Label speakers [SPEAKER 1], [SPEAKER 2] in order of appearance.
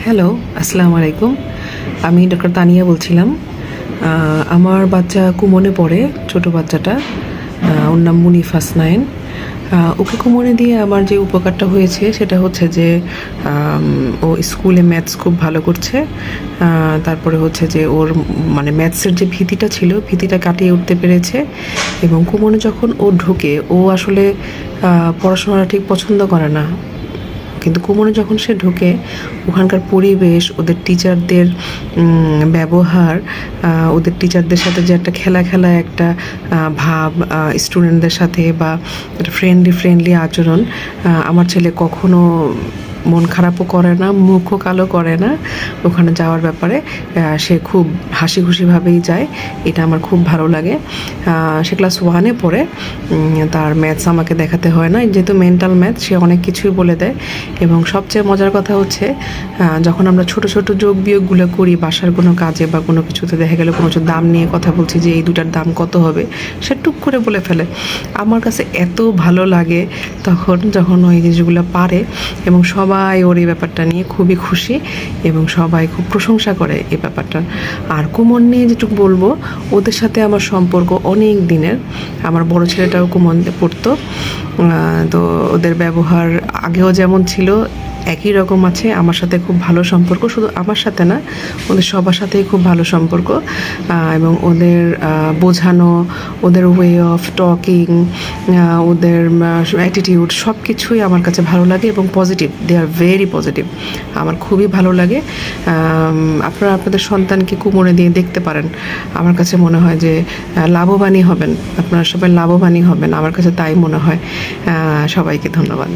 [SPEAKER 1] Hello, আসসালামু আলাইকুম। আমি ডক্টর তানিয়া বলছিলাম। আমার বাচ্চা কুমনে পড়ে, ছোট বাচ্চাটা। ওর নাম মুনিফ হাসনাইন। ওকে কুমনে দিয়ে আমার যে উপকারটা হয়েছে সেটা হচ্ছে যে ও স্কুলে ম্যাথস খুব ভালো করছে। তারপরে হচ্ছে যে ওর মানে ম্যাথসের যে ভীতিটা ছিল, ভীতিটা কাটিয়ে উঠতে পেরেছে। এবং কুমনে যখন ও ঢোকে, ও আসলে পড়াশোনাটা ঠিক পছন্দ করে না, কিন্তু কুমনে যখন সে ঢোকে, ওখানকার পরিবেশ, ওদের টিচারদের ব্যবহার, ওদের টিচারদের সাথে যে একটা খেলা খেলা একটা ভাব, স্টুডেন্টদের সাথে বা একটা ফ্রেন্ডলি আচরণ, আমার ছেলে কখনো মন খারাপও করে না, মুখও কালো করে না ওখানে যাওয়ার ব্যাপারে। সে খুব হাসি খুশিভাবেই যায়। এটা আমার খুব ভালো লাগে। সে ক্লাস 1-এ পড়ে। তার ম্যাথস আমাকে দেখাতে হয় না, যেহেতু মেন্টাল ম্যাথ, সে অনেক কিছুই বলে দেয়। এবং সবচেয়ে মজার কথা হচ্ছে, যখন আমরা ছোট ছোট যোগ বিয়োগগুলো করি বাসার কোনো কাজে বা কোনো কিছুতে, দেখা গেল কোনো কিছু দাম নিয়ে কথা বলছি যে এই দুটার দাম কত হবে, সে টুক করে বলে ফেলে। আমার কাছে এত ভালো লাগে তখন, যখন ওই জিনিসগুলো পারে। এবং সবাই ওর এই ব্যাপারটা নিয়ে খুবই খুশি এবং সবাই খুব প্রশংসা করে এই ব্যাপারটা। আর কুমন নিয়ে যেটুকু বলবো, ওদের সাথে আমার সম্পর্ক অনেক দিনের। আমার বড় ছেলেটাও কুমনে পড়তো। তো ওদের ব্যবহার আগেও যেমন ছিল একই রকম আছে। আমার সাথে খুব ভালো সম্পর্ক, শুধু আমার সাথে না, ওদের সবার সাথেই খুব ভালো সম্পর্ক। এবং ওদের বোঝানো, ওদের ওয়ে অফ টকিং, ওদের অ্যাটিটিউড, সব কিছুই আমার কাছে ভালো লাগে এবং positive. They are very positive. আমার খুবই ভালো লাগে। আপনারা আপনাদের সন্তানকে কুমনে দিয়ে দেখতে পারেন। আমার কাছে মনে হয় যে লাভবানই হবেন, আপনারা সবাই লাভবানই হবেন। আমার কাছে তাই মনে হয়। সবাইকে ধন্যবাদ।